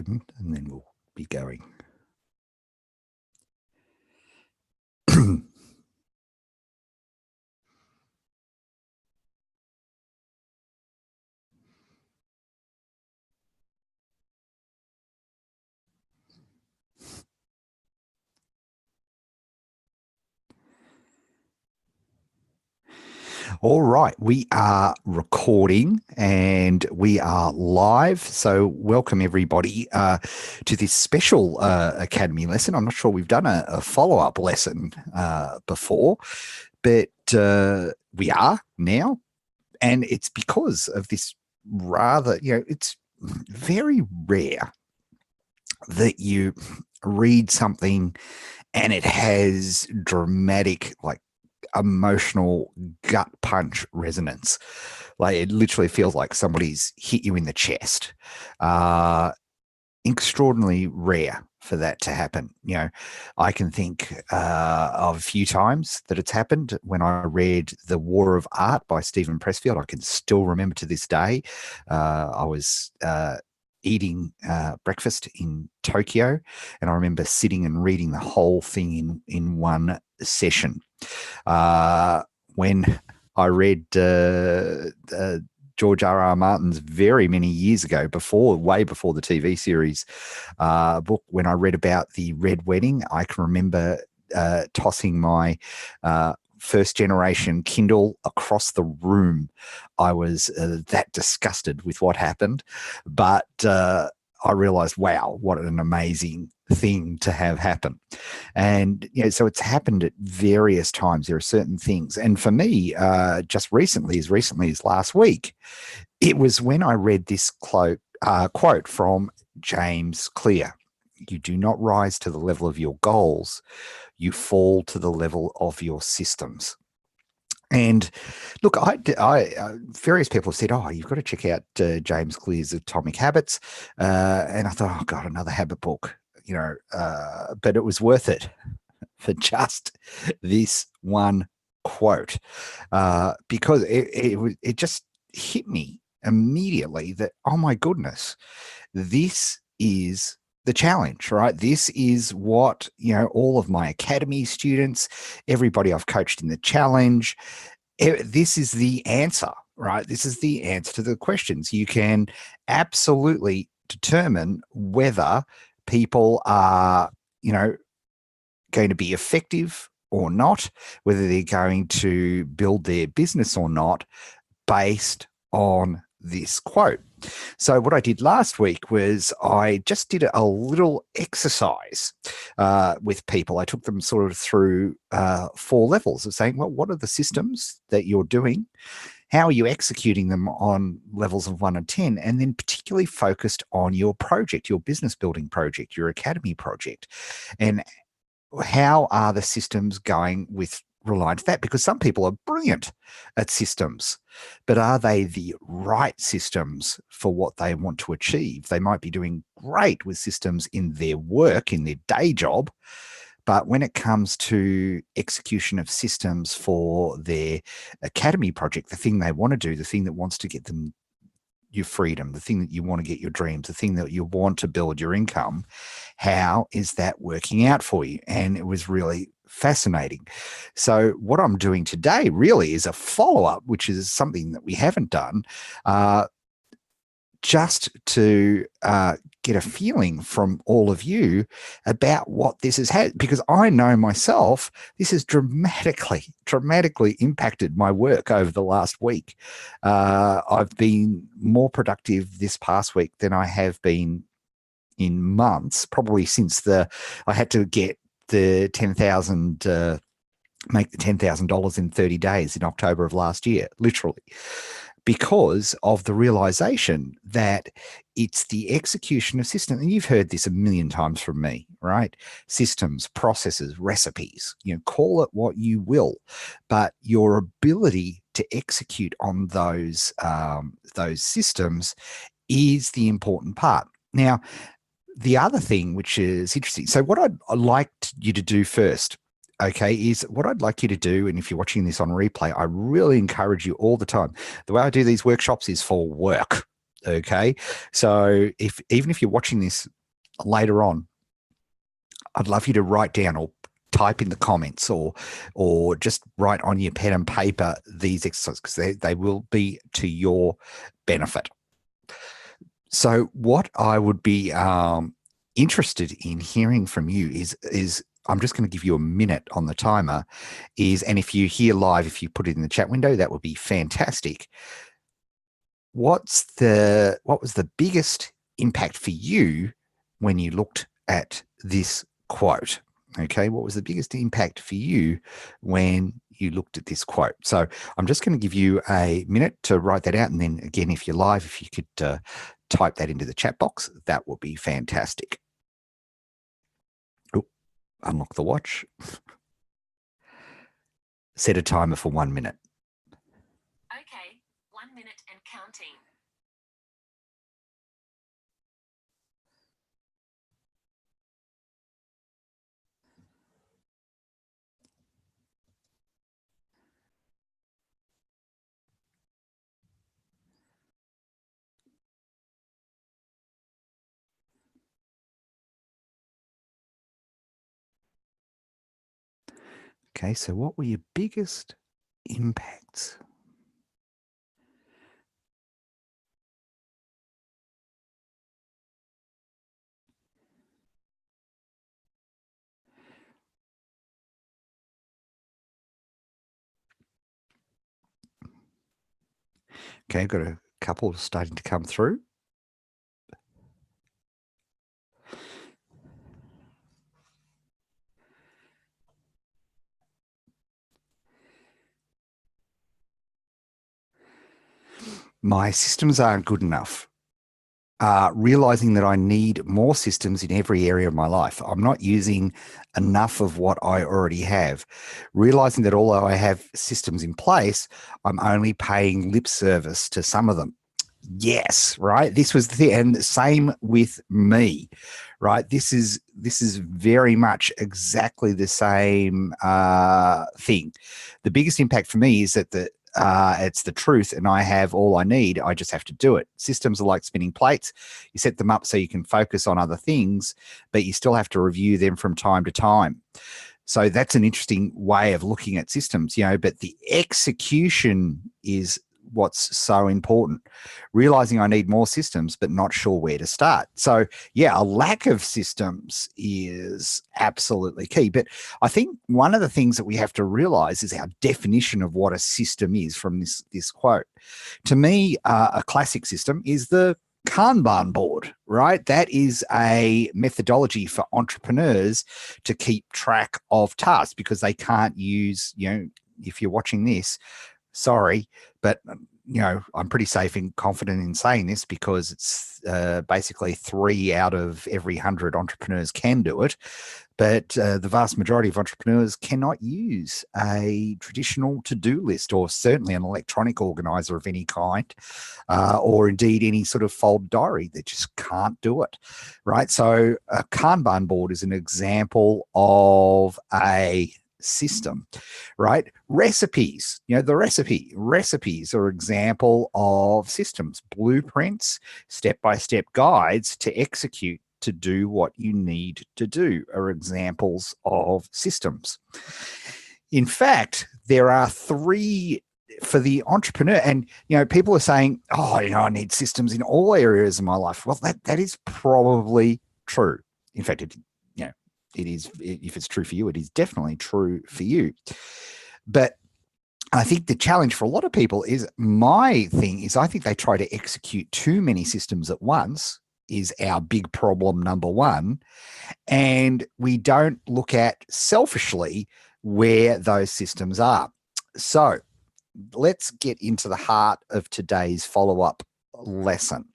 second, and then we'll be going. All right, we are recording and we are live. So welcome everybody to this special Academy lesson. I'm not sure we've done a follow-up lesson before, but we are now. And it's because of this rather, it's very rare that you read something and it has dramatic, like, emotional gut punch resonance. Like, it literally feels like somebody's hit you in the chest. Extraordinarily rare for that to happen. I can think of a few times that it's happened. When I read The War of Art by Stephen Pressfield, I can still remember to this day. I was eating breakfast in Tokyo, and I remember sitting and reading the whole thing in one session. When I read George R.R. Martin's very many years ago, way before the TV series book, when I read about the Red Wedding, I can remember tossing my first generation Kindle across the room. I was that disgusted with what happened, but I realized, wow, what an amazing thing to have happen. And so it's happened at various times. There are certain things, and for me, just recently as last week, it was when I read this quote from James Clear. You do not rise to the level of your goals, you fall to the level of your systems. And look, various people have said, "Oh, you've got to check out James Clear's Atomic Habits," and I thought, "Oh God, another habit book," but it was worth it for just this one quote, because it just hit me immediately that, oh my goodness, this is the challenge, right? This is what, all of my academy students, everybody I've coached in the challenge, this is the answer, right? This is the answer to the questions. You can absolutely determine whether people are, going to be effective or not, whether they're going to build their business or not, based on this quote. So what I did last week was I just did a little exercise with people. I took them sort of through 4 levels of saying, well, what are the systems that you're doing? How are you executing them on levels of 1 and 10? And then particularly focused on your project, your business building project, your academy project. And how are the systems going with reliant to that? Because some people are brilliant at systems, but are they the right systems for what they want to achieve? They might be doing great with systems in their work, in their day job, but when it comes to execution of systems for their academy project, the thing they want to do, the thing that wants to get them your freedom, the thing that you want to get your dreams, the thing that you want to build your income, how is that working out for you? And it was really fascinating. So what I'm doing today really is a follow-up, which is something that we haven't done, just to get a feeling from all of you about what this has had, because I know myself, this has dramatically impacted my work over the last week. I've been more productive this past week than I have been in months, probably since I had to get the 10,000, make the $10,000 in 30 days in October of last year, literally, because of the realization that it's the execution of systems. And you've heard this a million times from me, right? Systems, processes, recipes, call it what you will, but your ability to execute on those systems is the important part. Now, the other thing, which is interesting, so what I'd like you to do first, okay, is what I'd like you to do, and if you're watching this on replay, I really encourage you all the time. The way I do these workshops is for work, Okay. So even if you're watching this later on, I'd love you to write down or type in the comments or just write on your pen and paper these exercises because they will be to your benefit. So what I would be interested in hearing from you is I'm just going to give you a minute on the timer and if you hear live, if you put it in the chat window, that would be fantastic. What was the biggest impact for you when you looked at this quote? Okay, what was the biggest impact for you when you looked at this quote? So I'm just going to give you a minute to write that out. And then again, if you're live, if you could type that into the chat box, that would be fantastic. Oh, unlock the watch. Set a timer for 1 minute. Okay, 1 minute and counting. Okay, so what were your biggest impacts? Okay, I've got a couple starting to come through. My systems aren't good enough. Realizing that I need more systems in every area of my life. I'm not using enough of what I already have. Realizing that although I have systems in place, I'm only paying lip service to some of them. Yes, right. This was the thing, and same with me, right? This is very much exactly the same thing. The biggest impact for me is that it's the truth, and I have all I need. I just have to do it. Systems are like spinning plates. You set them up so you can focus on other things, but you still have to review them from time to time. So that's an interesting way of looking at systems, but the execution is what's so important. Realizing I need more systems, but not sure where to start. So yeah, a lack of systems is absolutely key. But I think one of the things that we have to realize is our definition of what a system is from this quote. To me, a classic system is the Kanban board, right? That is a methodology for entrepreneurs to keep track of tasks because they can't use, if you're watching this, sorry, but I'm pretty safe and confident in saying this because it's basically 3 out of every 100 entrepreneurs can do it. But the vast majority of entrepreneurs cannot use a traditional to-do list or certainly an electronic organizer of any kind or indeed any sort of fold diary. They just can't do it, right? So a Kanban board is an example of a system, right? Recipes, recipes are example of systems. Blueprints, step-by-step guides to execute to do what you need to do are examples of systems. In fact, there are 3 for the entrepreneur, and people are saying, oh, I need systems in all areas of my life. Well, that is probably true. In fact, it is, if it's true for you, it is definitely true for you. But I think the challenge for a lot of people is I think they try to execute too many systems at once is our big problem number one. And we don't look at selfishly where those systems are. So let's get into the heart of today's follow-up lesson.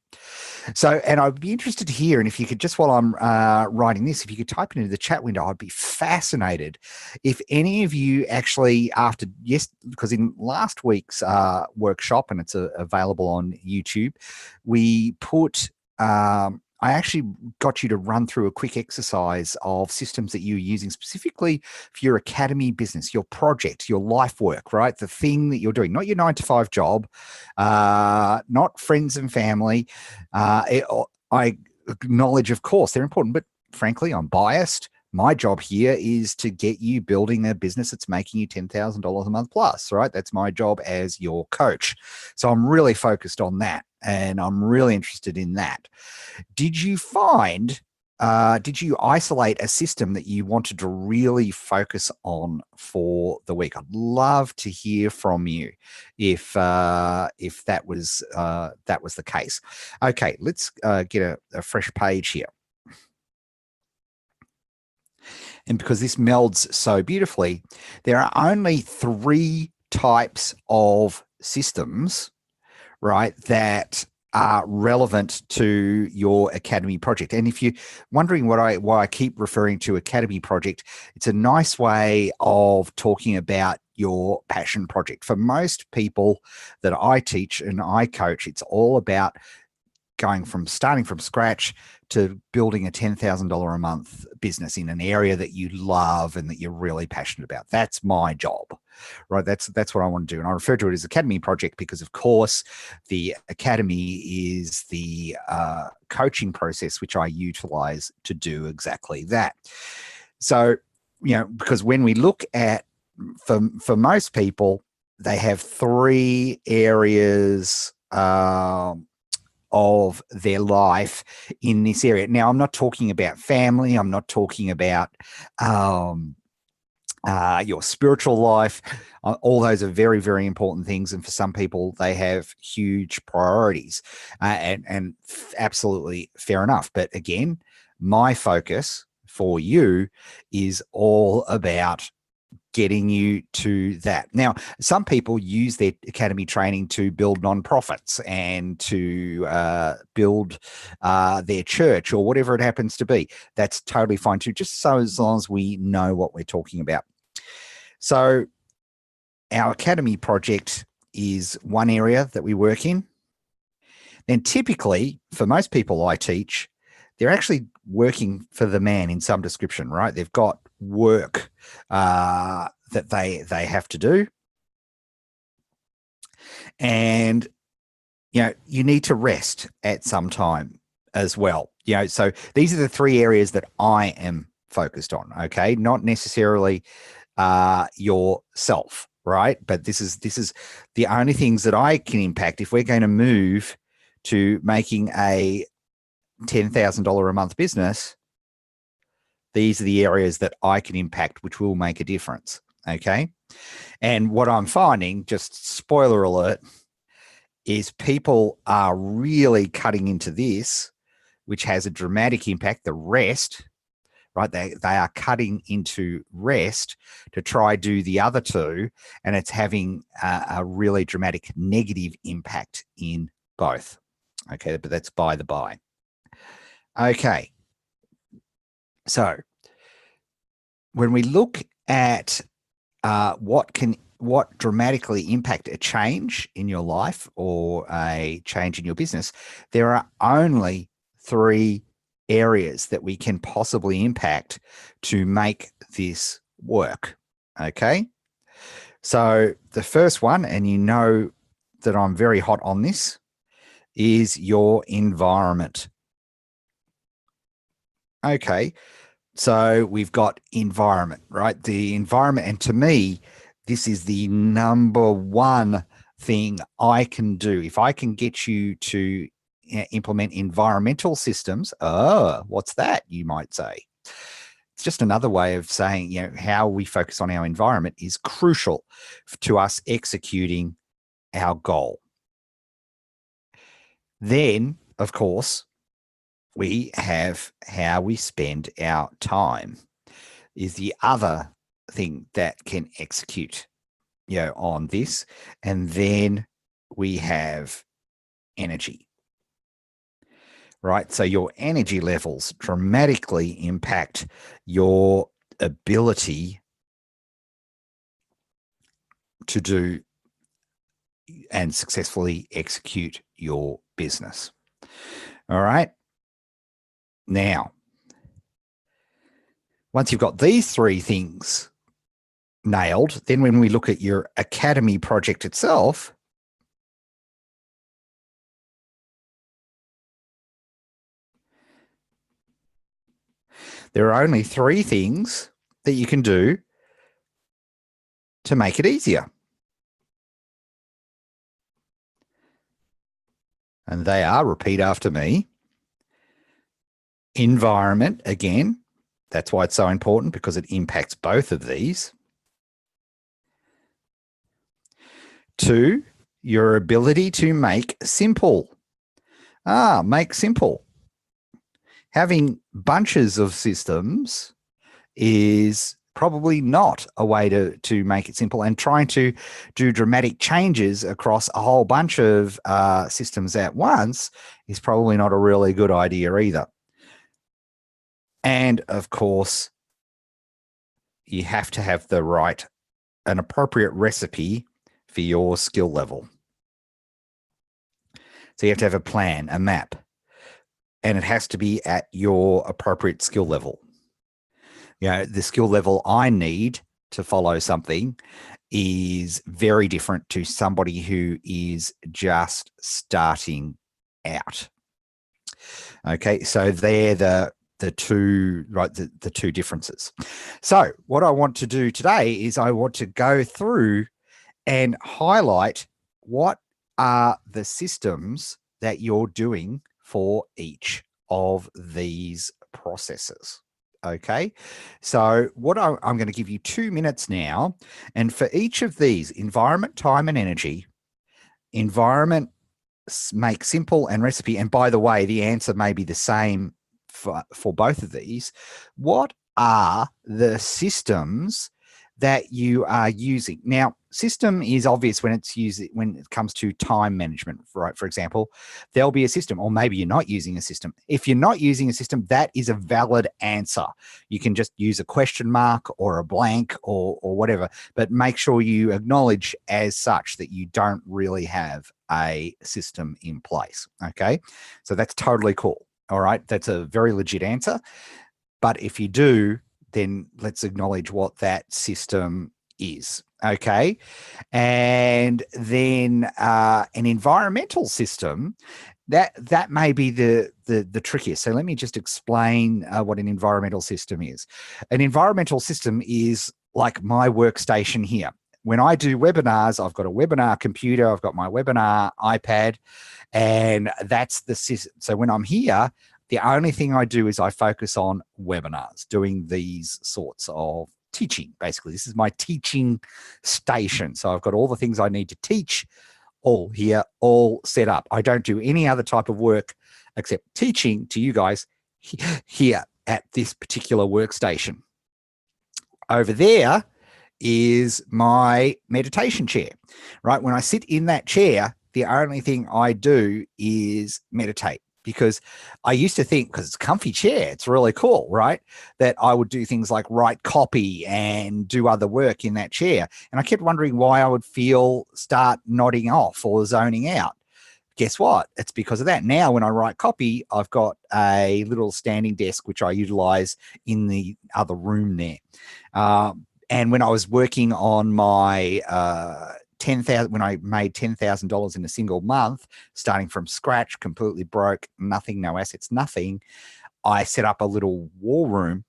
So, and I'd be interested to hear, and if you could just, while I'm writing this, if you could type it into the chat window, I'd be fascinated if any of you actually because in last week's workshop, and it's available on YouTube, we put I actually got you to run through a quick exercise of systems that you're using specifically for your academy business, your project, your life work, right? The thing that you're doing, not your 9 to 5 job, not friends and family. I acknowledge, of course, they're important, but frankly, I'm biased. My job here is to get you building a business that's making you $10,000 a month plus, right? That's my job as your coach. So I'm really focused on that, and I'm really interested in that. Did you find, did you isolate a system that you wanted to really focus on for the week? I'd love to hear from you if that was the case. Okay, let's get a fresh page here. And because this melds so beautifully, there are only 3 types of systems, right, that are relevant to your academy project. And if you're wondering why I keep referring to academy project, it's a nice way of talking about your passion project. For most people that I teach and I coach, it's all about starting from scratch to building a $10,000 a month business in an area that you love and that you're really passionate about. That's my job, right? That's what I want to do. And I refer to it as Academy Project because, of course, the Academy is the coaching process which I utilize to do exactly that. So, because when we look at, for most people, they have 3 areas of their life in this area. Now, I'm not talking about family. I'm not talking about your spiritual life. All those are very, very important things. And for some people, they have huge priorities, and absolutely fair enough. But again, my focus for you is all about getting you to that. Now, some people use their academy training to build nonprofits and to build their church or whatever it happens to be. That's totally fine too, just so as long as we know what we're talking about. So our academy project is one area that we work in. Then typically, for most people I teach, they're actually working for the man in some description, right? They've got work that they have to do. And, you need to rest at some time as well. So these are the 3 areas that I am focused on, okay? Not necessarily yourself, right? But this is the only things that I can impact. If we're going to move to making a $10,000 a month business, these are the areas that I can impact, which will make a difference. Okay. And what I'm finding, just spoiler alert, is people are really cutting into this, which has a dramatic impact. The rest, right? They are cutting into rest to try do the other 2, and it's having a really dramatic negative impact in both. Okay. But that's by the by. Okay. So when we look at what dramatically impact a change in your life or a change in your business, there are only 3 areas that we can possibly impact to make this work. Okay. So the first one, and you know that I'm very hot on this, is your environment. Okay. So we've got environment, right? The environment. And to me, this is the number one thing I can do. If I can get you to implement environmental systems, what's that, you might say? It's just another way of saying, how we focus on our environment is crucial to us executing our goal. Then, of course, we have how we spend our time is the other thing that can execute, on this. And then we have energy, right? So your energy levels dramatically impact your ability to do and successfully execute your business. All right. Now, once you've got these three things nailed, then when we look at your academy project itself, there are only three things that you can do to make it easier. And they are, repeat after me, environment, again, that's why it's so important, because it impacts both of these. 2, your ability to make simple. Make simple. Having bunches of systems is probably not a way to make it simple, and trying to do dramatic changes across a whole bunch of systems at once is probably not a really good idea either. And of course, you have to have an appropriate recipe for your skill level. So you have to have a plan, a map, and it has to be at your appropriate skill level. You know, the skill level I need to follow something is very different to somebody who is just starting out. Okay, so they're the two, right, the two differences. So what I want to do today is I want to go through and highlight what are the systems that you're doing for each of these processes. Okay, so what I'm going to give you 2 minutes now, and for each of these, environment, time, and energy, environment, make simple, and recipe. And by the way, the answer may be the same for both of these. What are the systems that you are using? Now, system is obvious when it's used when it comes to time management, right? For example, there'll be a system, or maybe you're not using a system. If you're not using a system, that is a valid answer. You can just use a question mark or a blank or whatever, but make sure you acknowledge as such that you don't really have a system in place. Okay, so that's totally cool. All right, that's a very legit answer. But if you do, then let's acknowledge what that system is. Okay. And then an environmental system, that may be the trickiest. So let me just explain what an environmental system is. An environmental system is like my workstation here. When I do webinars, I've got a webinar computer, I've got my webinar iPad, and that's the system. So when I'm here, the only thing I do is I focus on webinars, doing these sorts of teaching. Basically, this is my teaching station. So I've got all the things I need to teach all here, all set up. I don't do any other type of work except teaching to you guys here at this particular workstation. Over there is my meditation chair, right? When I sit in that chair, the only thing I do is meditate, because I used to think, because it's a comfy chair, it's really cool, right, that I would do things like write copy and do other work in that chair. And I kept wondering why I would start nodding off or zoning out. Guess what? It's because of that. Now, when I write copy, I've got a little standing desk, which I utilize in the other room there. And when I was working on my when I made $10,000 in a single month, starting from scratch, completely broke, nothing, no assets, nothing, I set up a little war room.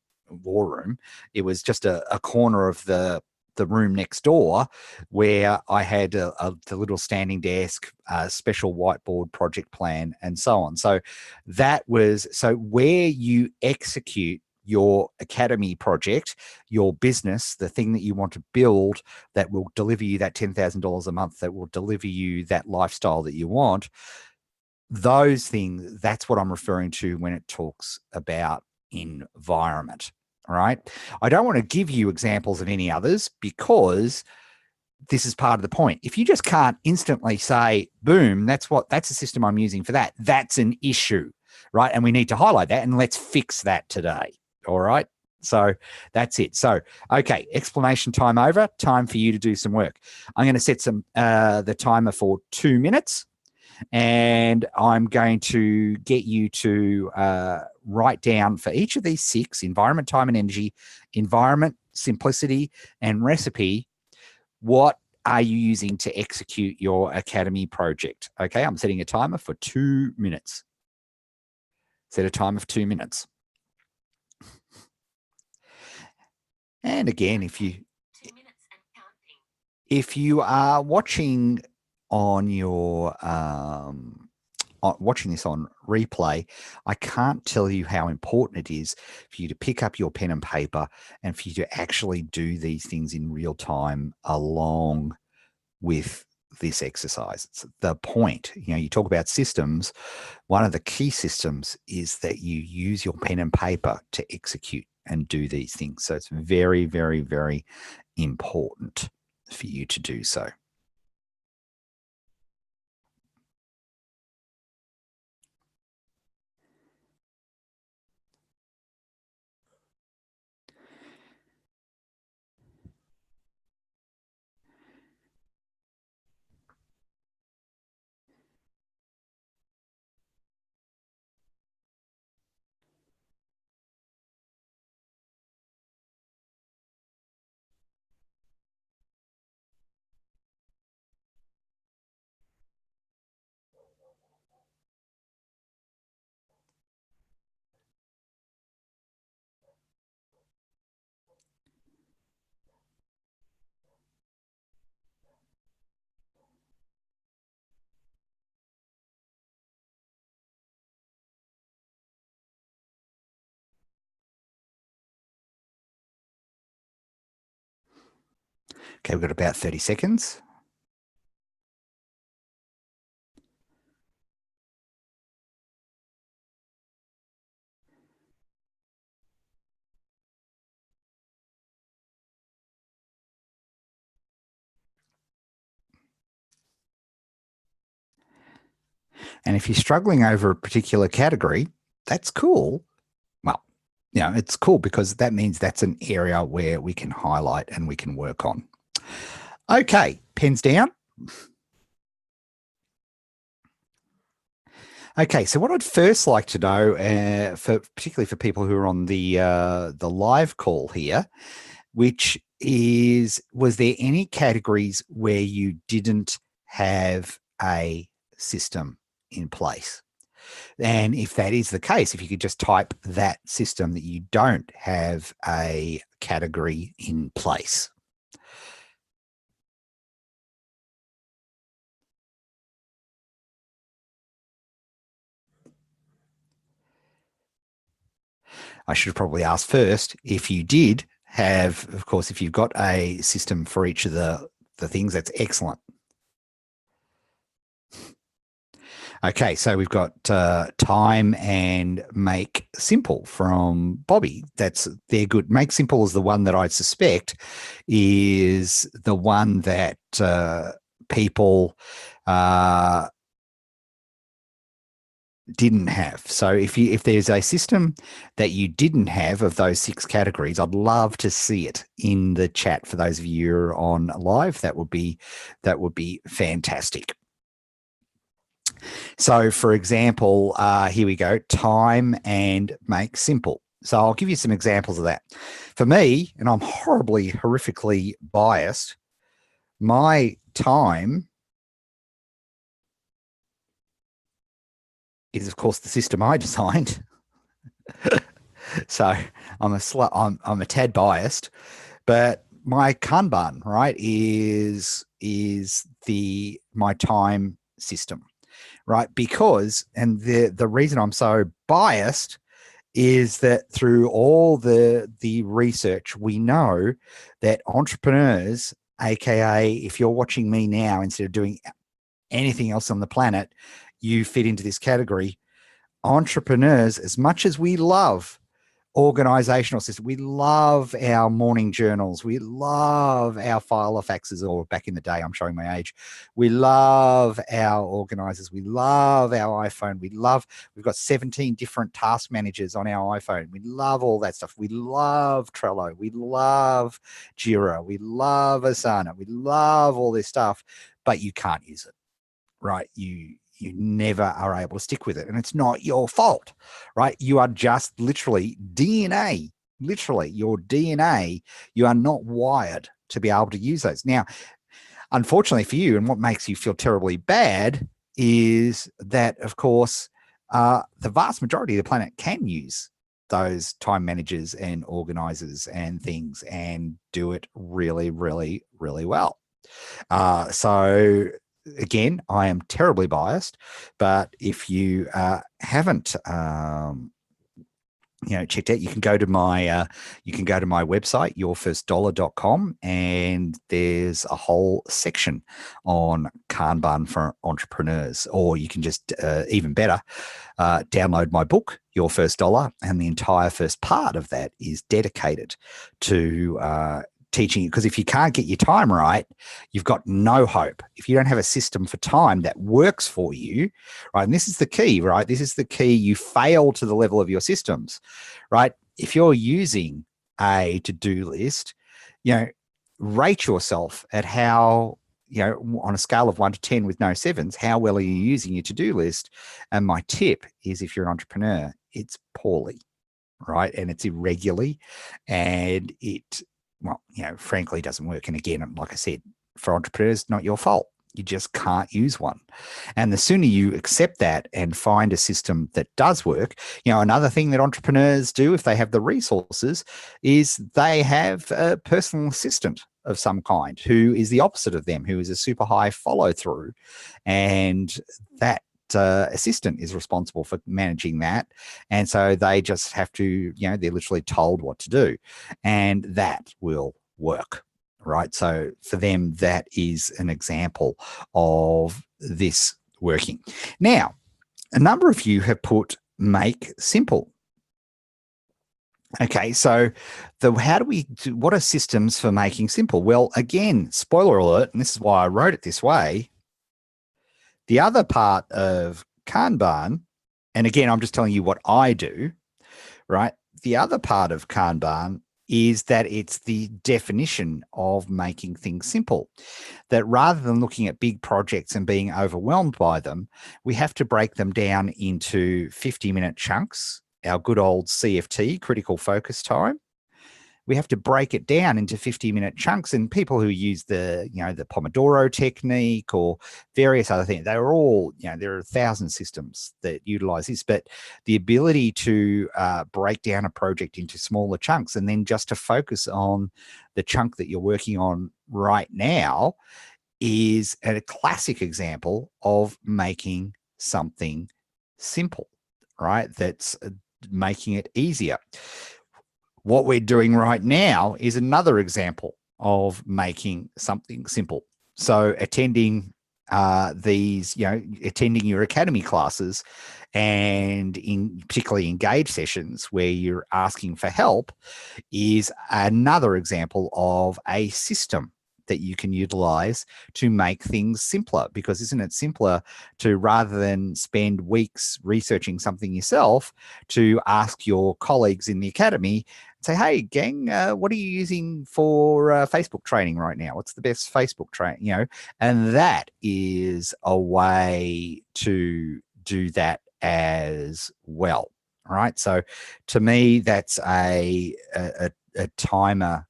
It was just a corner of the room next door, where I had the little standing desk, a special whiteboard, project plan, and so on. So that was, so where you execute your academy project, your business, the thing that you want to build that will deliver you that $10,000 a month, that will deliver you that lifestyle that you want, those things, that's what I'm referring to when it talks about environment. All right. I don't want to give you examples of any others, because this is part of the point. If you just can't instantly say, boom, that's a system I'm using for that, that's an issue, right? And we need to highlight that, and let's fix that today. All right. So that's it. So, okay, explanation time over. Time for you to do some work. I'm going to set the timer for 2 minutes. And I'm going to get you to write down for each of these 6: environment, time, and energy, environment, simplicity, and recipe. What are you using to execute your Academy project? Okay, I'm setting a timer for 2 minutes. Set a time of 2 minutes. And again, if you 2 minutes and counting. if you are watching on your watching this on replay, I can't tell you how important it is for you to pick up your pen and paper and for you to actually do these things in real time along with this exercise. It's the point. You talk about systems. One of the key systems is that you use your pen and paper to execute and do these things. So it's very, very, very important for you to do so. Okay, we've got about 30 seconds. And if you're struggling over a particular category, that's cool. Well, it's cool because that means that's an area where we can highlight and we can work on. Okay, pens down. Okay, so what I'd first like to know, particularly for people who are on the live call here, which is, was there any categories where you didn't have a system in place? And if that is the case, if you could just type that system that you don't have a category in place. I should have probably asked first if you did have, of course, if you've got a system for each of the things, that's excellent. Okay, so we've got time and make simple from Bobby. They're good. Make simple is the one that I suspect is the one that people didn't have. So if there's a system that you didn't have of those 6 categories, I'd love to see it in the chat for those of you who are on live. That would be fantastic. So, for example, here we go, time and make simple. So I'll give you some examples of that. For me, and I'm horrifically biased, my time is, of course, the system I designed. So I'm a tad biased, but my Kanban, right, is my time system, right? Because, and the reason I'm so biased is that through all the research, we know that entrepreneurs, aka if you're watching me now, instead of doing anything else on the planet, you fit into this category. Entrepreneurs, as much as we love organizational system, we love our morning journals, we love our file of faxes, or back in the day, I'm showing my age, we love our organizers, we love our iPhone, we've got 17 different task managers on our iPhone, we love all that stuff, we love Trello, we love Jira, we love Asana, we love all this stuff, but you can't use it, right? you never are able to stick with it. And it's not your fault, right? You are just literally DNA, literally your DNA. You are not wired to be able to use those. Now, unfortunately for you, and what makes you feel terribly bad is that, of course, the vast majority of the planet can use those time managers and organizers and things and do it really, really, really well. So again, I am terribly biased, but if you haven't checked out, you can go to my website, yourfirstdollar.com, and there's a whole section on Kanban for entrepreneurs. Or you can just even better, download my book, Your First Dollar, and the entire first part of that is dedicated to teaching you. Because if you can't get your time right, you've got no hope. If you don't have a system for time that works for you, right? And this is the key, right? This is the key. You fail to the level of your systems, right? If you're using a to-do list, rate yourself at how, on a scale of 1 to 10 with no sevens, how well are you using your to-do list? And my tip is, if you're an entrepreneur, it's poorly, right? And it's irregularly, and it, frankly, doesn't work. And again, like I said, for entrepreneurs, not your fault. You just can't use one. And the sooner you accept that and find a system that does work, another thing that entrepreneurs do, if they have the resources, is they have a personal assistant of some kind who is the opposite of them, who is a super high follow through. And that assistant is responsible for managing that. And so they just have to, they're literally told what to do, and that will work. Right. So for them, that is an example of this working. Now, a number of you have put make simple. Okay, so what are systems for making simple? Well, again, spoiler alert, and this is why I wrote it this way. The other part of Kanban, and again, I'm just telling you what I do, right? The other part of Kanban is that it's the definition of making things simple. That rather than looking at big projects and being overwhelmed by them, we have to break them down into 50-minute chunks, our good old CFT, critical focus time. We have to break it down into 50-minute chunks. And people who use the Pomodoro technique or various other things, they're all, there are 1,000 systems that utilize this, but the ability to break down a project into smaller chunks and then just to focus on the chunk that you're working on right now is a classic example of making something simple, right? That's making it easier. What we're doing right now is another example of making something simple. So attending attending your academy classes and in particularly engage sessions where you're asking for help is another example of a system that you can utilize to make things simpler. Because isn't it simpler to, rather than spend weeks researching something yourself, to ask your colleagues in the academy, say, hey, gang, what are you using for Facebook training right now? What's the best Facebook training? And that is a way to do that as well. All right. So to me, that's a timer,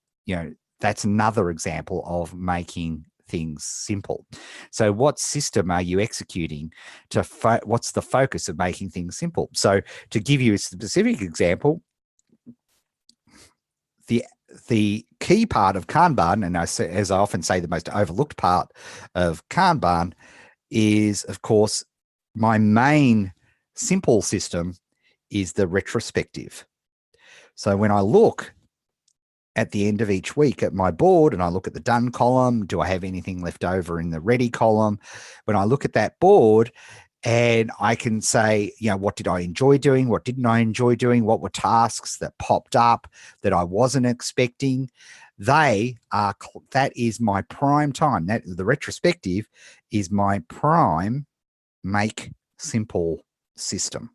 that's another example of making things simple. So what system are you executing to, what's the focus of making things simple? So to give you a specific example, the key part of Kanban, and as I often say, the most overlooked part of Kanban is, of course, my main simple system is the retrospective. So when I look at the end of each week at my board and I look at the done column, do I have anything left over in the ready column? When I look at that board, and I can say, what did I enjoy doing? What didn't I enjoy doing? What were tasks that popped up that I wasn't expecting? That is my prime time. That the retrospective is my prime make simple system.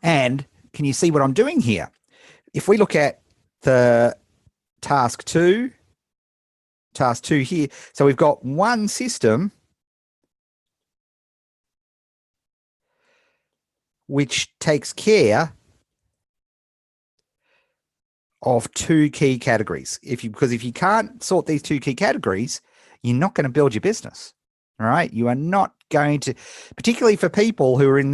And can you see what I'm doing here? If we look at the task 2, task 2 here. So we've got one system which takes care of 2 key categories. Because if you can't sort these 2 key categories, you're not going to build your business. All right. You are not going to, particularly for people who are in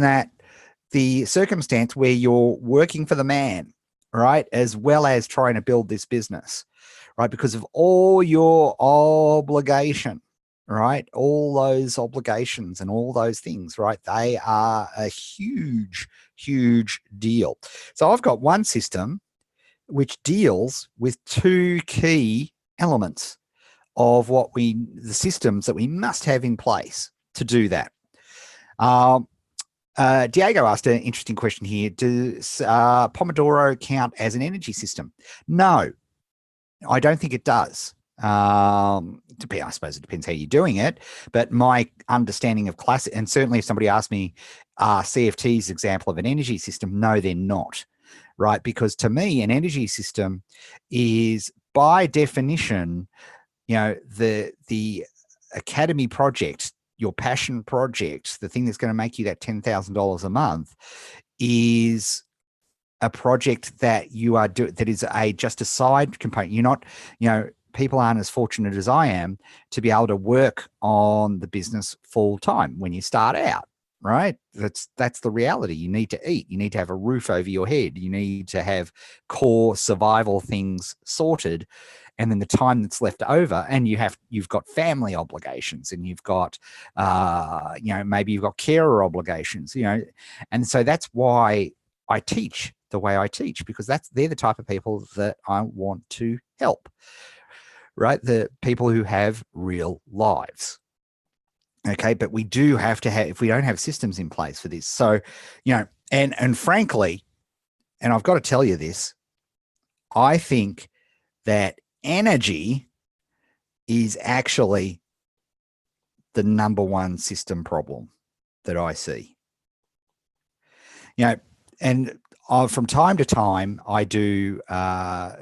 the circumstance where you're working for the man, right, as well as trying to build this business, right, because of all your obligation, right, all those obligations and all those things, right, they are a huge, huge deal. So I've got one system which deals with 2 key elements of the systems that we must have in place to do that. Diego asked an interesting question here. Does Pomodoro count as an energy system? No, I don't think it does. I suppose it depends how you're doing it, but my understanding of classic, and certainly if somebody asked me, CFT's example of an energy system, no, they're not, right? Because to me, an energy system is by definition, the academy project, your passion project, the thing that's going to make you that $10,000 a month is a project that you are that is just a side component. You're not, people aren't as fortunate as I am to be able to work on the business full time when you start out, right? That's the reality. You need to eat. You need to have a roof over your head. You need to have core survival things sorted. And then the time that's left over, and you've got family obligations, and you've got, maybe you've got carer obligations, and so that's why I teach the way I teach, because they're the type of people that I want to help, right? The people who have real lives. Okay, but we do have to have, if we don't have systems in place for this. So, and frankly, and I've got to tell you this, I think that energy is actually the number one system problem that I see. And from time to time, I do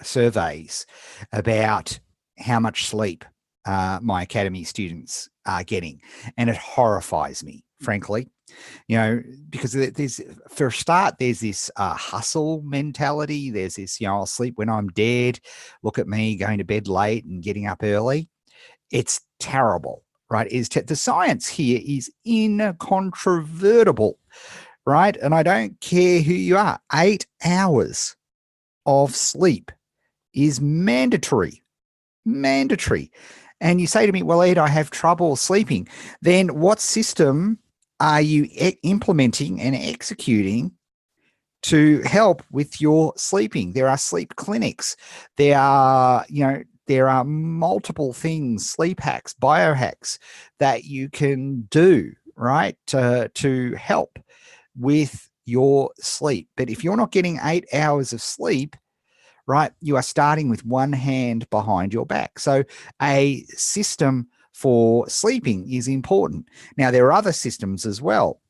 surveys about how much sleep my academy students are getting, and it horrifies me, frankly. Because there's, for a start, there's this hustle mentality. There's this, I'll sleep when I'm dead. Look at me going to bed late and getting up early. It's terrible, right? The science here is incontrovertible, right? And I don't care who you are. 8 hours of sleep is mandatory. And you say to me, well, Ed, I have trouble sleeping. Then what system are you implementing and executing to help with your sleeping? There are sleep clinics. There are multiple things, sleep hacks, biohacks that you can do, right, to help with your sleep. But if you're not getting 8 hours of sleep, right, you are starting with one hand behind your back. So a system for sleeping is important. Now, there are other systems as well.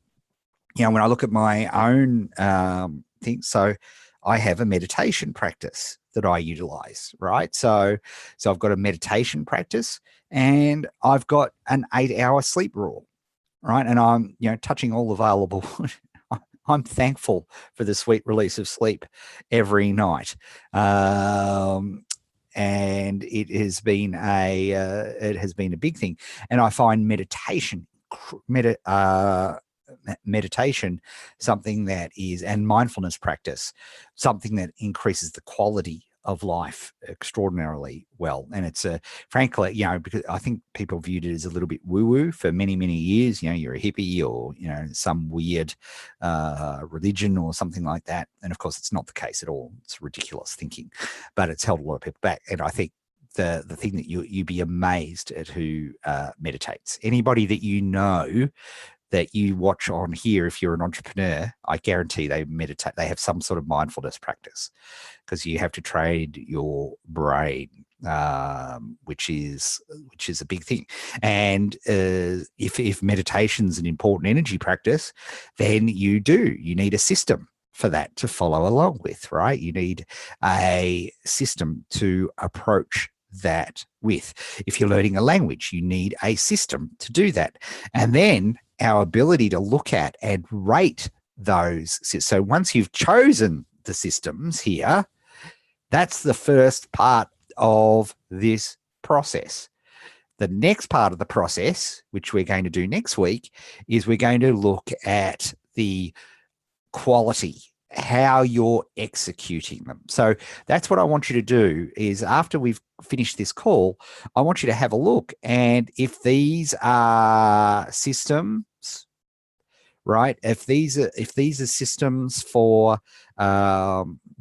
When I look at my own thing, so I have a meditation practice that I utilize, right? So I've got a meditation practice, and I've got an 8-hour sleep rule, right? And I'm, touching all available. I'm thankful for the sweet release of sleep every night. And it has been a big thing. And I find meditation something that is, and mindfulness practice, something that increases the quality of life extraordinarily well. And it's frankly, because I think people viewed it as a little bit woo-woo for many, many years. You're a hippie, or some weird religion or something like that. And of course, it's not the case at all. It's ridiculous thinking, but it's held a lot of people back. And I think the thing that you'd be amazed at who meditates. Anybody that that you watch on here, if you're an entrepreneur, I guarantee they meditate. They have some sort of mindfulness practice, because you have to train your brain, which is a big thing. And if meditation's an important energy practice, then you need a system for that to follow along with, right? You need a system to approach that with. If you're learning a language, you need a system to do that. And then our ability to look at and rate those. So once you've chosen the systems here, that's the first part of this process. The next part of the process, which we're going to do next week, is we're going to look at the quality, how you're executing them. So that's what I want you to do is after we've finished this call, I want you to have a look. And if these are systems, right? If these are systems for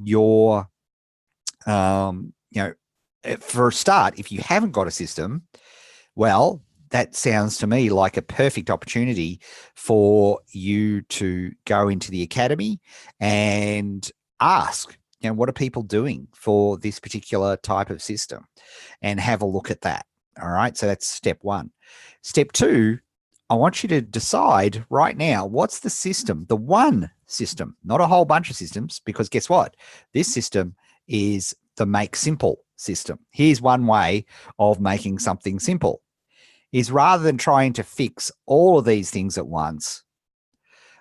your for a start, if you haven't got a system, well, that sounds to me like a perfect opportunity for you to go into the academy and ask, what are people doing for this particular type of system, and have a look at that. All right. So that's step one. Step two, I want you to decide right now, what's the system, the one system, not a whole bunch of systems, because guess what? This system is the make simple system. Here's one way of making something simple is rather than trying to fix all of these things at once,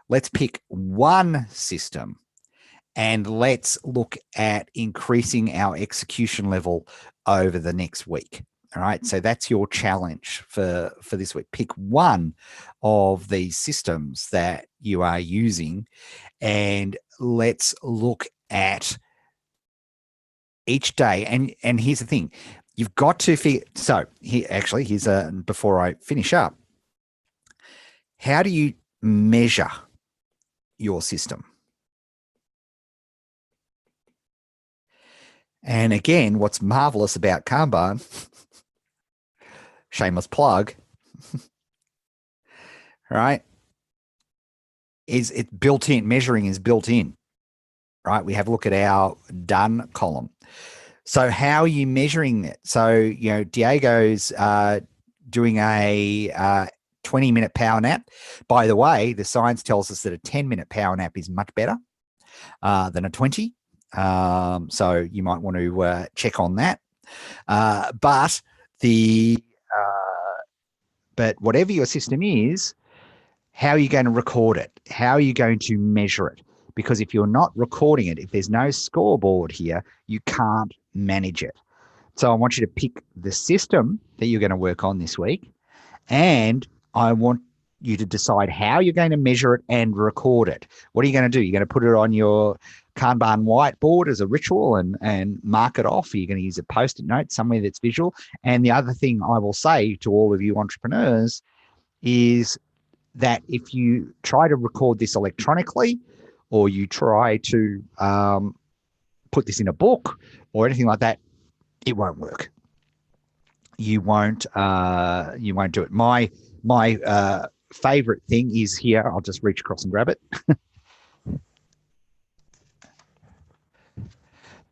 let's pick one system and let's look at increasing our execution level over the next week. All right. So that's your challenge for this week. Pick one of these systems that you are using and let's look at each day. And here's the thing. You've got to figure. So here's before I finish up. How do you measure your system? And again, what's marvelous about Kanban, shameless plug, right, is it built in. Measuring is built in, right? We have a look at our done column. So how are you measuring it? So, Diego's doing a 20-minute power nap. By the way, the science tells us that a 10-minute power nap is much better than a 20. So you might want to check on that. But whatever your system is, how are you going to record it? How are you going to measure it? Because if you're not recording it, if there's no scoreboard here, you can't manage it. So I want you to pick the system that you're going to work on this week, and I want you to decide how you're going to measure it and record it. What are you going to do? You're going to put it on your Kanban whiteboard as a ritual and mark it off. You're going to use a Post-it note somewhere that's visual. And the other thing I will say to all of you entrepreneurs is that if you try to record this electronically, or you try to put this in a book or anything like that, it won't work. You won't do it. My favorite thing is here. I'll just reach across and grab it.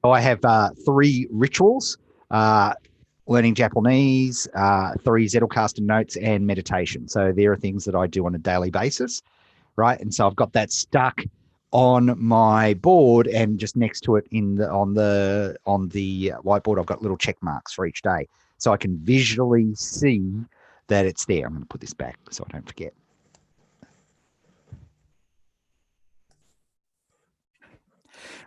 I have 3 rituals: learning Japanese, 3 Zettelkasten notes, and meditation. So there are things that I do on a daily basis, right? And so I've got that stuck on my board, and just next to it on the whiteboard, I've got little check marks for each day, so I can visually see that it's there. I'm going to put this back so I don't forget.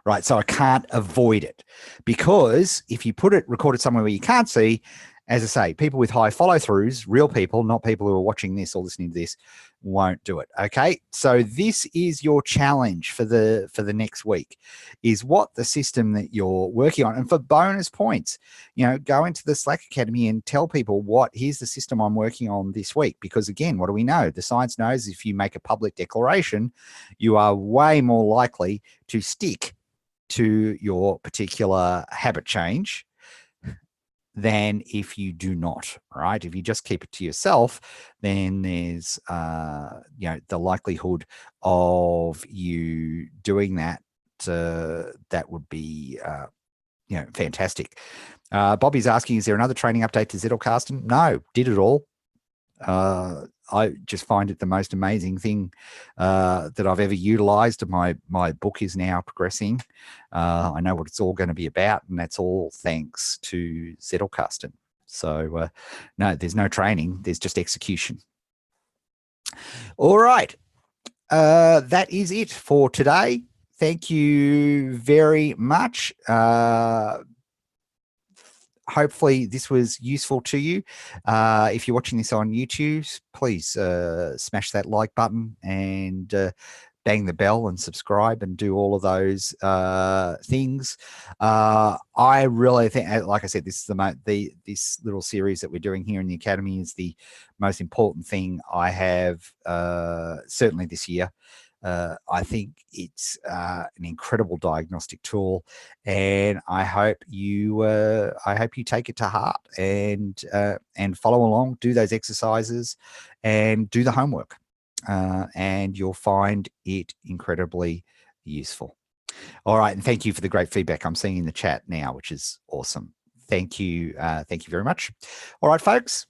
Right, so I can't avoid it, because if you record it somewhere where you can't see, as I say, people with high follow-throughs, real people, not people who are watching this or listening to this, won't do it. Okay, so this is your challenge for the next week, is what the system that you're working on. And for bonus points, go into the Slack Academy and tell people, here's the system I'm working on this week. Because again, what do we know? The science knows if you make a public declaration, you are way more likely to stick to your particular habit change than if you do not, right? If you just keep it to yourself, then there's, the likelihood of you doing that, that would be, fantastic. Bobby's asking, is there another training update to Zettelkasten? No, did it all. I just find it the most amazing thing that I've ever utilized. My book is now progressing. I know what it's all going to be about, and that's all thanks to Zettelkasten. So, no, there's no training. There's just execution. All right. That is it for today. Thank you very much. Hopefully this was useful to you. If you're watching this on YouTube, please smash that like button and bang the bell and subscribe and do all of those things. I really think, like I said, this is this little series that we're doing here in the Academy is the most important thing I have certainly this year. I think it's an incredible diagnostic tool, and I hope you take it to heart and follow along, do those exercises, and do the homework, and you'll find it incredibly useful. All right, and thank you for the great feedback I'm seeing in the chat now, which is awesome. Thank you very much. All right, folks.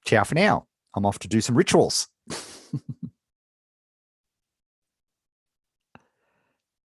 Ciao for now. I'm off to do some rituals.